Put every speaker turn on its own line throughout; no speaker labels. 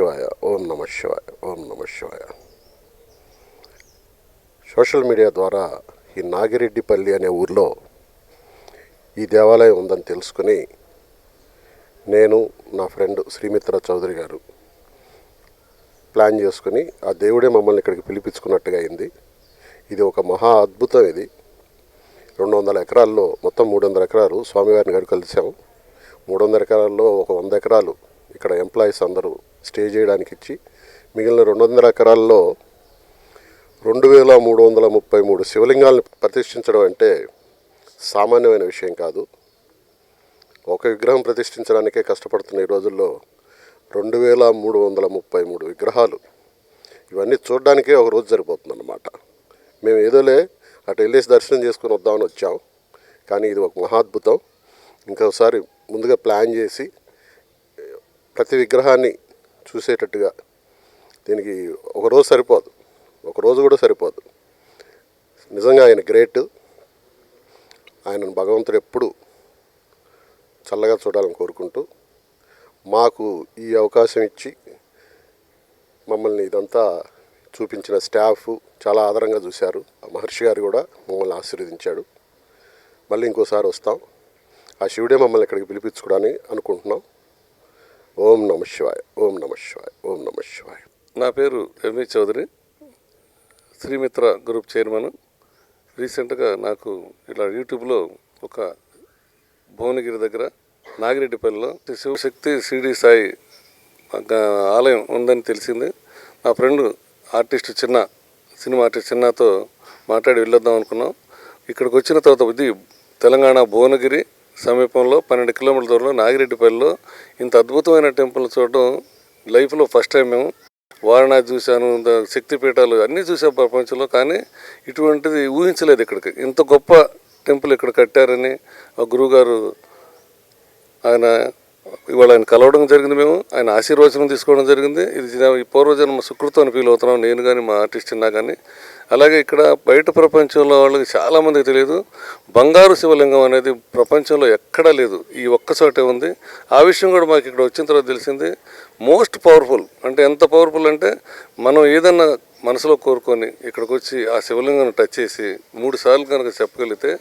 శివాయ. ఓం నమ శివాయ. ఓం నమ శివాయ. సోషల్ మీడియా ద్వారా ఈ నాగిరెడ్డిపల్లి అనే ఊర్లో ఈ దేవాలయం ఉందని తెలుసుకుని నేను నా ఫ్రెండ్ శ్రీమిత్ర చౌదరి గారు ప్లాన్ చేసుకుని ఆ దేవుడే మమ్మల్ని ఇక్కడికి పిలిపించుకున్నట్టుగా అయింది. ఇది ఒక మహా అద్భుతం. ఇది 200 ఎకరాల్లో మొత్తం 300 ఎకరాలు స్వామివారిని గారు కలిసాము. 300 ఎకరాల్లో ఒక 100 ఎకరాలు ఇక్కడ ఎంప్లాయీస్ అందరూ స్టే చేయడానికి ఇచ్చి, మిగిలిన 200 ఎకరాల్లో 2333 శివలింగాలను ప్రతిష్ఠించడం అంటే సామాన్యమైన విషయం కాదు. ఒక విగ్రహం ప్రతిష్ఠించడానికే కష్టపడుతున్న ఈ రోజుల్లో 2333 విగ్రహాలు, ఇవన్నీ చూడడానికే ఒక రోజు సరిపోతుందన్నమాట. మేము ఏదోలే అటు వెళ్ళేసి దర్శనం చేసుకుని వద్దామని వచ్చాం, కానీ ఇది ఒక మహాద్భుతం. ఇంకోసారి ముందుగా ప్లాన్ చేసి ప్రతి విగ్రహాన్ని చూసేటట్టుగా, దీనికి ఒక రోజు సరిపోదు, ఒక రోజు కూడా సరిపోదు. నిజంగా ఆయన గ్రేట్. ఆయనను భగవంతుడు ఎప్పుడు చల్లగా చూడాలని కోరుకుంటూ మాకు ఈ అవకాశం ఇచ్చి మమ్మల్ని ఇదంతా చూపించిన స్టాఫ్ చాలా ఆదరంగా చూశారు. మహర్షి గారు కూడా మమ్మల్ని ఆశీర్వదించాడు. మళ్ళీ ఇంకోసారి వస్తాం. ఆ శివుడే మమ్మల్ని ఇక్కడికి పిలిపించుకోవడానికి అనుకుంటున్నాం. ఓం నమ శివాయ. ఓం నమ శివాయ. ఓం నమ శివాయ.
నా పేరు M V Chowdary, Srimitra group chairman. రీసెంట్గా నాకు ఇలా యూట్యూబ్లో ఒక భువనగిరి దగ్గర నాగిరెడ్డిపల్లిలో శివశక్తి షిరిడి సాయి ఆలయం ఉందని తెలిసింది. నా ఫ్రెండ్ ఆర్టిస్ట్ చిన్న, సినిమా ఆర్టిస్ట్ చిన్నతో మాట్లాడి వెళ్ళొద్దాం అనుకున్నాం. ఇక్కడికి వచ్చిన తర్వాత ఇది తెలంగాణ భువనగిరి సమీపంలో 12 కిలోమీటర్ల దూరంలో నాగిరెడ్డిపల్లిలో ఇంత అద్భుతమైన టెంపుల్ చూడడం లైఫ్లో ఫస్ట్ టైం. మేము వారణాసి చూశాను, శక్తిపీఠాలు అన్నీ చూసాం ప్రపంచంలో, కానీ ఇటువంటిది ఊహించలేదు. ఇక్కడికి ఇంత గొప్ప టెంపుల్ ఇక్కడ కట్టారని ఆ గురువుగారు ఇవాళ ఆయన కలవడం జరిగింది. మేము ఆయన ఆశీర్వచనం తీసుకోవడం జరిగింది. ఇది ఈ పూర్వజన్మ సుకృతం అని ఫీల్ అవుతున్నాం, నేను కానీ మా ఆర్టిస్ట్ ఉన్నా కానీ. అలాగే ఇక్కడ బయట ప్రపంచంలో వాళ్ళకి చాలామందికి తెలియదు, బంగారు శివలింగం అనేది ప్రపంచంలో ఎక్కడా లేదు, ఈ ఒక్కచోటే ఉంది. ఆ విషయం కూడా మాకు ఇక్కడ వచ్చిన తర్వాత తెలిసింది. మోస్ట్ పవర్ఫుల్ అంటే ఎంత పవర్ఫుల్ అంటే, మనం ఏదన్నా మనసులో కోరుకొని ఇక్కడికి వచ్చి ఆ శివలింగాన్ని టచ్ చేసి 3 సార్లు కనుక చెప్పగలిగితే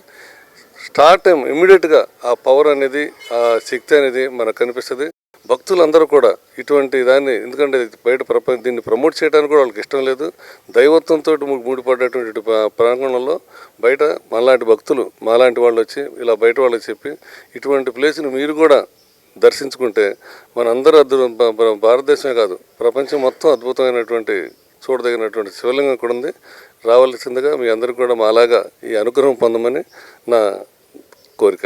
స్టార్ట్ టైం ఇమ్మీడియట్గా ఆ పవర్ అనేది, ఆ శక్తి అనేది మనకు కనిపిస్తుంది. భక్తులందరూ కూడా ఇటువంటి దాన్ని, ఎందుకంటే బయట దీన్ని ప్రమోట్ చేయడానికి కూడా వాళ్ళకి ఇష్టం లేదు. దైవత్వంతో ముడిపడ్డటువంటి ప్రాంగణంలో బయట మనలాంటి భక్తులు, మాలాంటి వాళ్ళు వచ్చి ఇలా బయట వాళ్ళకి చెప్పి ఇటువంటి ప్లేస్ని మీరు కూడా దర్శించుకుంటే మనందరూ భారతదేశమే కాదు ప్రపంచం మొత్తం అద్భుతమైనటువంటి చూడదగినటువంటి శివలింగం కూడా ఉంది. రావాల్సిందిగా మీ అందరికీ కూడా మాలాగా ఈ అనుగ్రహం పొందమని నా కోరిక.